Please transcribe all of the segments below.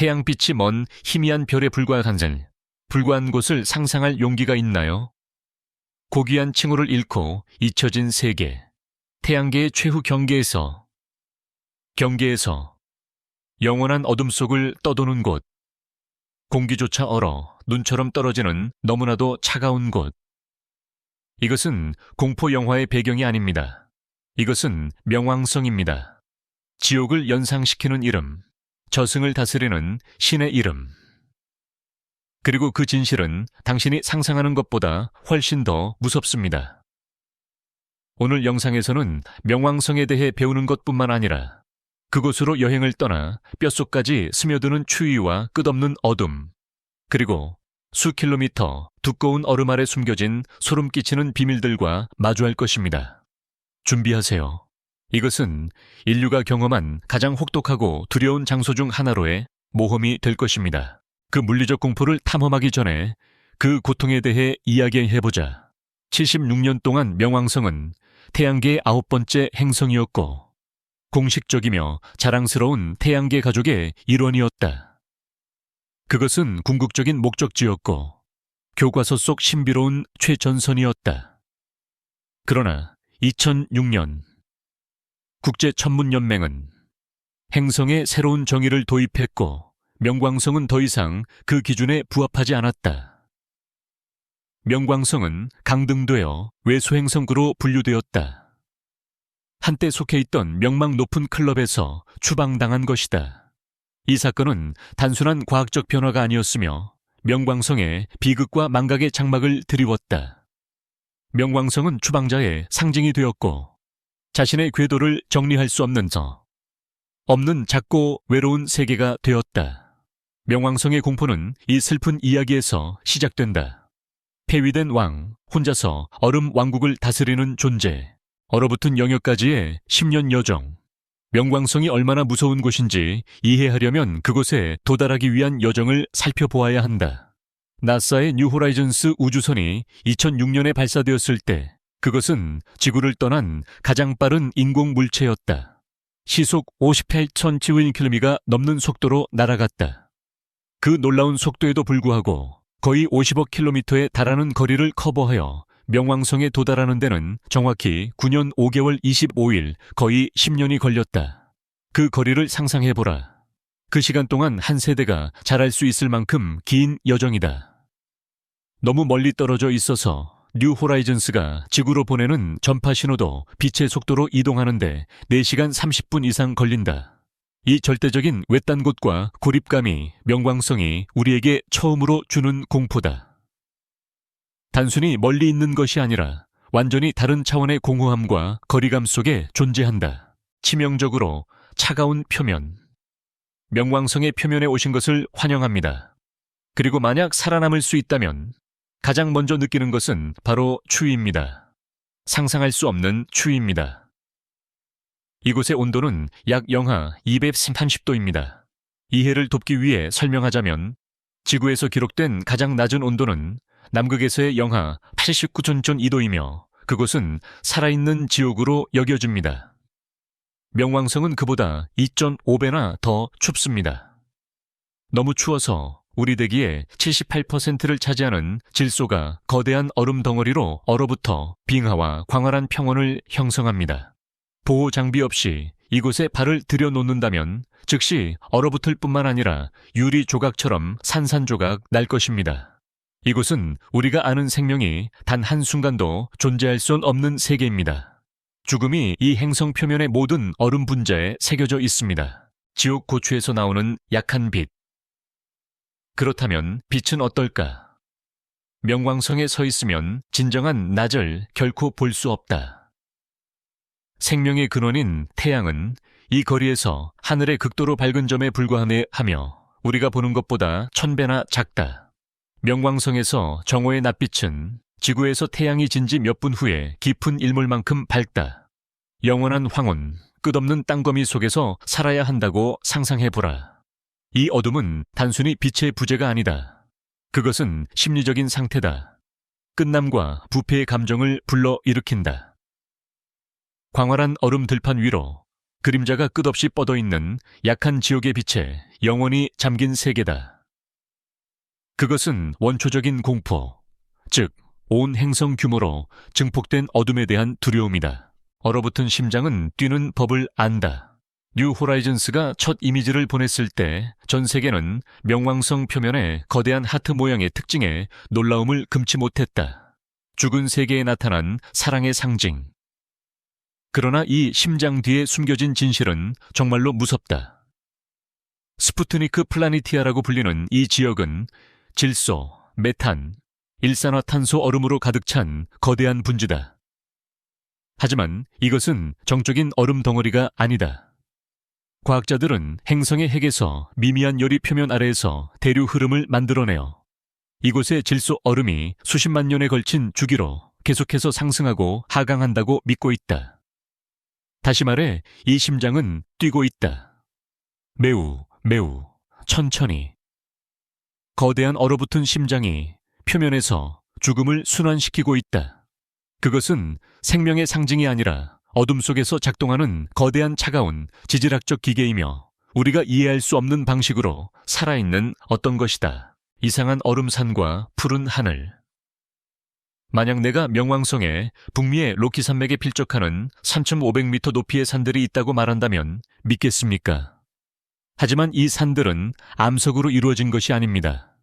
태양빛이 먼 희미한 별에 불과한 곳을 상상할 용기가 있나요? 고귀한 칭호를 잃고 잊혀진 세계, 태양계의 최후 경계에서 영원한 어둠 속을 떠도는 곳, 공기조차 얼어 눈처럼 떨어지는 너무나도 차가운 곳. 이것은 공포 영화의 배경이 아닙니다. 이것은 명왕성입니다. 지옥을 연상시키는 이름, 저승을 다스리는 신의 이름. 그리고 그 진실은 당신이 상상하는 것보다 훨씬 더 무섭습니다. 오늘 영상에서는 명왕성에 대해 배우는 것뿐만 아니라 그곳으로 여행을 떠나 뼛속까지 스며드는 추위와 끝없는 어둠, 그리고 수 킬로미터 두꺼운 얼음 아래 숨겨진 소름 끼치는 비밀들과 마주할 것입니다. 준비하세요. 이것은 인류가 경험한 가장 혹독하고 두려운 장소 중 하나로의 모험이 될 것입니다. 그 물리적 공포를 탐험하기 전에 그 고통에 대해 이야기해보자. 76년 동안 명왕성은 태양계의 9번째 행성이었고 공식적이며 자랑스러운 태양계 가족의 일원이었다. 그것은 궁극적인 목적지였고 교과서 속 신비로운 최전선이었다. 그러나 2006년 국제천문연맹은 행성에 새로운 정의를 도입했고 명왕성은 더 이상 그 기준에 부합하지 않았다. 명왕성은 강등되어 외소행성으로 분류되었다. 한때 속해 있던 명망 높은 클럽에서 추방당한 것이다. 이 사건은 단순한 과학적 변화가 아니었으며 명왕성에 비극과 망각의 장막을 드리웠다. 명왕성은 추방자의 상징이 되었고 자신의 궤도를 정리할 수 없는 작고 외로운 세계가 되었다. 명왕성의 공포는 이 슬픈 이야기에서 시작된다. 폐위된 왕, 혼자서 얼음 왕국을 다스리는 존재, 얼어붙은 영역까지의 10년 여정. 명왕성이 얼마나 무서운 곳인지 이해하려면 그곳에 도달하기 위한 여정을 살펴보아야 한다. 나사의 뉴 호라이즌스 우주선이 2006년에 발사되었을 때 그것은 지구를 떠난 가장 빠른 인공 물체였다. 시속 58,000제곱킬로미터가 넘는 속도로 날아갔다. 그 놀라운 속도에도 불구하고 거의 50억 킬로미터에 달하는 거리를 커버하여 명왕성에 도달하는 데는 정확히 9년 5개월 25일, 거의 10년이 걸렸다. 그 거리를 상상해보라. 그 시간 동안 한 세대가 자랄 수 있을 만큼 긴 여정이다. 너무 멀리 떨어져 있어서 뉴 호라이즌스가 지구로 보내는 전파 신호도 빛의 속도로 이동하는데 4시간 30분 이상 걸린다. 이 절대적인 외딴 곳과 고립감이 명왕성이 우리에게 처음으로 주는 공포다. 단순히 멀리 있는 것이 아니라 완전히 다른 차원의 공허함과 거리감 속에 존재한다. 치명적으로 차가운 표면. 명왕성의 표면에 오신 것을 환영합니다. 그리고 만약 살아남을 수 있다면 가장 먼저 느끼는 것은 바로 추위입니다. 상상할 수 없는 추위입니다. 이곳의 온도는 약 영하 230도입니다. 이해를 돕기 위해 설명하자면 지구에서 기록된 가장 낮은 온도는 남극에서의 영하 89.2도이며 그곳은 살아있는 지옥으로 여겨집니다. 명왕성은 그보다 2.5배나 더 춥습니다. 너무 추워서 우리 대기의 78%를 차지하는 질소가 거대한 얼음 덩어리로 얼어붙어 빙하와 광활한 평원을 형성합니다. 보호 장비 없이 이곳에 발을 들여놓는다면 즉시 얼어붙을 뿐만 아니라 유리 조각처럼 산산조각 날 것입니다. 이곳은 우리가 아는 생명이 단 한순간도 존재할 수 없는 세계입니다. 죽음이 이 행성 표면의 모든 얼음 분자에 새겨져 있습니다. 지옥 고추에서 나오는 약한 빛. 그렇다면 빛은 어떨까? 명왕성에 서 있으면 진정한 낮을 결코 볼 수 없다. 생명의 근원인 태양은 이 거리에서 하늘의 극도로 밝은 점에 불과하며 우리가 보는 것보다 1000배나 작다. 명왕성에서 정오의 낮빛은 지구에서 태양이 진 지 몇 분 후에 깊은 일몰만큼 밝다. 영원한 황혼, 끝없는 땅거미 속에서 살아야 한다고 상상해보라. 이 어둠은 단순히 빛의 부재가 아니다. 그것은 심리적인 상태다. 끝남과 부패의 감정을 불러일으킨다. 광활한 얼음 들판 위로 그림자가 끝없이 뻗어있는 약한 지옥의 빛에 영원히 잠긴 세계다. 그것은 원초적인 공포, 즉 온 행성 규모로 증폭된 어둠에 대한 두려움이다. 얼어붙은 심장은 뛰는 법을 안다. 뉴 호라이즌스가 첫 이미지를 보냈을 때 전 세계는 명왕성 표면의 거대한 하트 모양의 특징에 놀라움을 금치 못했다. 죽은 세계에 나타난 사랑의 상징. 그러나 이 심장 뒤에 숨겨진 진실은 정말로 무섭다. 스푸트니크 플라니티아라고 불리는 이 지역은 질소, 메탄, 일산화탄소 얼음으로 가득 찬 거대한 분지다. 하지만 이것은 정적인 얼음 덩어리가 아니다. 과학자들은 행성의 핵에서 미미한 열이 표면 아래에서 대류 흐름을 만들어내어 이곳의 질소 얼음이 수십만 년에 걸친 주기로 계속해서 상승하고 하강한다고 믿고 있다. 다시 말해 이 심장은 뛰고 있다. 매우 천천히. 거대한 얼어붙은 심장이 표면에서 죽음을 순환시키고 있다. 그것은 생명의 상징이 아니라 어둠 속에서 작동하는 거대한 차가운 지질학적 기계이며 우리가 이해할 수 없는 방식으로 살아있는 어떤 것이다. 이상한 얼음산과 푸른 하늘. 만약 내가 명왕성에 북미의 로키 산맥에 필적하는 3,500m 높이의 산들이 있다고 말한다면 믿겠습니까? 하지만 이 산들은 암석으로 이루어진 것이 아닙니다.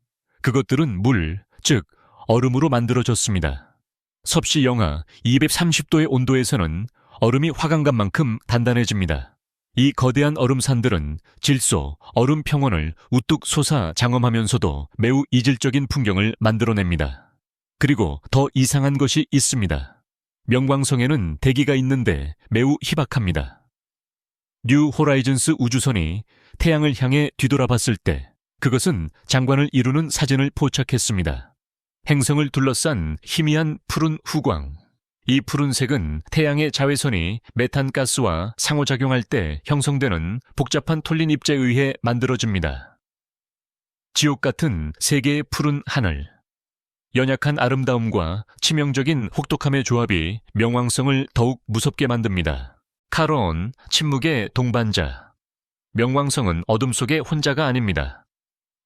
그것들은 물, 즉 얼음으로 만들어졌습니다. 섭씨 영하 230도의 온도에서는 얼음이 화강간만큼 단단해집니다. 이 거대한 얼음산들은 질소, 얼음 평원을 우뚝 솟아 장엄하면서도 매우 이질적인 풍경을 만들어냅니다. 그리고 더 이상한 것이 있습니다. 명왕성에는 대기가 있는데 매우 희박합니다. 뉴 호라이즌스 우주선이 태양을 향해 뒤돌아봤을 때 그것은 장관을 이루는 사진을 포착했습니다. 행성을 둘러싼 희미한 푸른 후광. 이 푸른색은 태양의 자외선이 메탄가스와 상호작용할 때 형성되는 복잡한 톨린 입자에 의해 만들어집니다. 지옥 같은 세계의 푸른 하늘. 연약한 아름다움과 치명적인 혹독함의 조합이 명왕성을 더욱 무섭게 만듭니다. 카론, 침묵의 동반자. 명왕성은 어둠 속의 혼자가 아닙니다.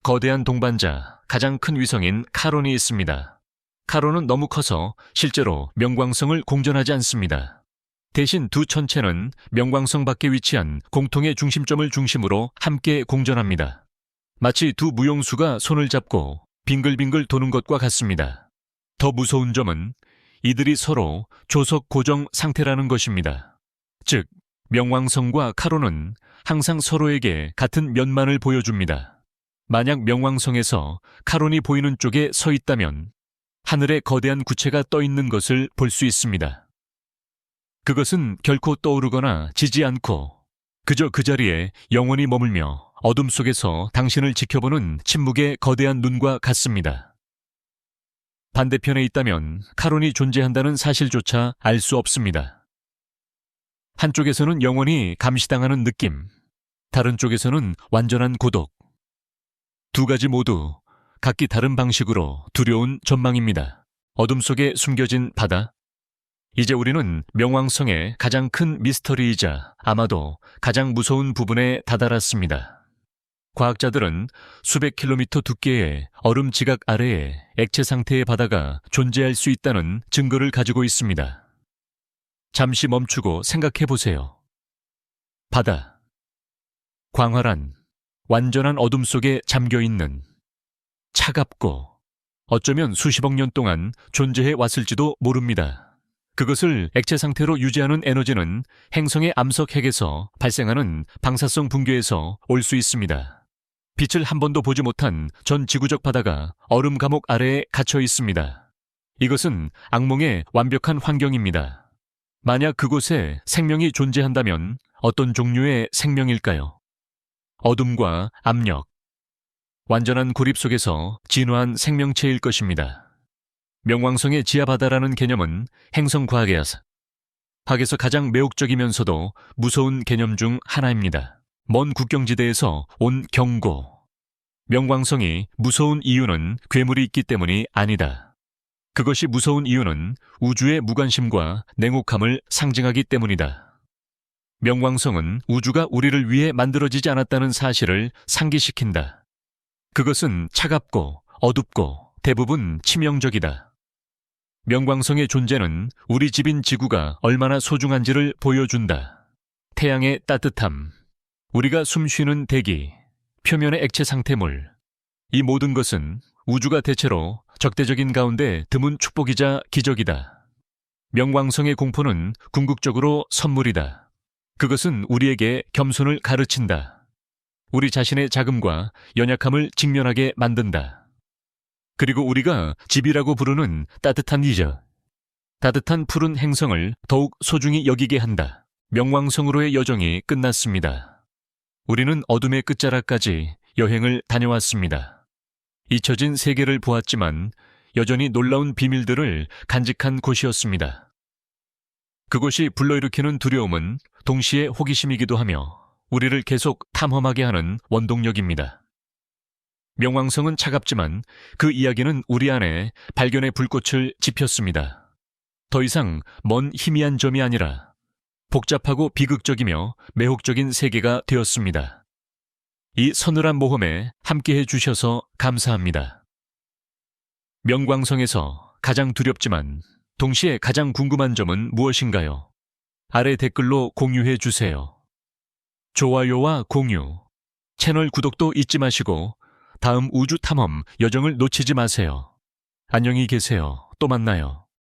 거대한 동반자, 가장 큰 위성인 카론이 있습니다. 카론은 너무 커서 실제로 명왕성을 공전하지 않습니다. 대신 두 천체는 명왕성 밖에 위치한 공통의 중심점을 중심으로 함께 공전합니다. 마치 두 무용수가 손을 잡고 빙글빙글 도는 것과 같습니다. 더 무서운 점은 이들이 서로 조석 고정 상태라는 것입니다. 즉, 명왕성과 카론은 항상 서로에게 같은 면만을 보여줍니다. 만약 명왕성에서 카론이 보이는 쪽에 서 있다면 하늘에 거대한 구체가 떠 있는 것을 볼 수 있습니다. 그것은 결코 떠오르거나 지지 않고 그저 그 자리에 영원히 머물며 어둠 속에서 당신을 지켜보는 침묵의 거대한 눈과 같습니다. 반대편에 있다면 카론이 존재한다는 사실조차 알 수 없습니다. 한쪽에서는 영원히 감시당하는 느낌, 다른 쪽에서는 완전한 고독. 두 가지 모두 각기 다른 방식으로 두려운 전망입니다. 어둠 속에 숨겨진 바다. 이제 우리는 명왕성의 가장 큰 미스터리이자 아마도 가장 무서운 부분에 다다랐습니다. 과학자들은 수백 킬로미터 두께의 얼음 지각 아래에 액체 상태의 바다가 존재할 수 있다는 증거를 가지고 있습니다. 잠시 멈추고 생각해 보세요. 바다. 광활한, 완전한 어둠 속에 잠겨있는, 차갑고 어쩌면 수십억 년 동안 존재해 왔을지도 모릅니다. 그것을 액체 상태로 유지하는 에너지는 행성의 암석 핵에서 발생하는 방사성 붕괴에서 올 수 있습니다. 빛을 한 번도 보지 못한 전 지구적 바다가 얼음 감옥 아래에 갇혀 있습니다. 이것은 악몽의 완벽한 환경입니다. 만약 그곳에 생명이 존재한다면 어떤 종류의 생명일까요? 어둠과 압력, 완전한 고립 속에서 진화한 생명체일 것입니다. 명왕성의 지하바다라는 개념은 행성과학에서 가장 매혹적이면서도 무서운 개념 중 하나입니다. 먼 국경지대에서 온 경고. 명왕성이 무서운 이유는 괴물이 있기 때문이 아니다. 그것이 무서운 이유는 우주의 무관심과 냉혹함을 상징하기 때문이다. 명왕성은 우주가 우리를 위해 만들어지지 않았다는 사실을 상기시킨다. 그것은 차갑고 어둡고 대부분 치명적이다. 명왕성의 존재는 우리 집인 지구가 얼마나 소중한지를 보여준다. 태양의 따뜻함, 우리가 숨쉬는 대기, 표면의 액체 상태물, 이 모든 것은 우주가 대체로 적대적인 가운데 드문 축복이자 기적이다. 명왕성의 공포는 궁극적으로 선물이다. 그것은 우리에게 겸손을 가르친다. 우리 자신의 자금과 연약함을 직면하게 만든다. 그리고 우리가 집이라고 부르는 따뜻한 이적, 따뜻한 푸른 행성을 더욱 소중히 여기게 한다. 명왕성으로의 여정이 끝났습니다. 우리는 어둠의 끝자락까지 여행을 다녀왔습니다. 잊혀진 세계를 보았지만 여전히 놀라운 비밀들을 간직한 곳이었습니다. 그곳이 불러일으키는 두려움은 동시에 호기심이기도 하며 우리를 계속 탐험하게 하는 원동력입니다. 명왕성은 차갑지만 그 이야기는 우리 안에 발견의 불꽃을 지폈습니다. 더 이상 먼 희미한 점이 아니라 복잡하고 비극적이며 매혹적인 세계가 되었습니다. 이 서늘한 모험에 함께해 주셔서 감사합니다. 명왕성에서 가장 두렵지만 동시에 가장 궁금한 점은 무엇인가요? 아래 댓글로 공유해 주세요. 좋아요와 공유, 채널 구독도 잊지 마시고 다음 우주 탐험 여정을 놓치지 마세요. 안녕히 계세요. 또 만나요.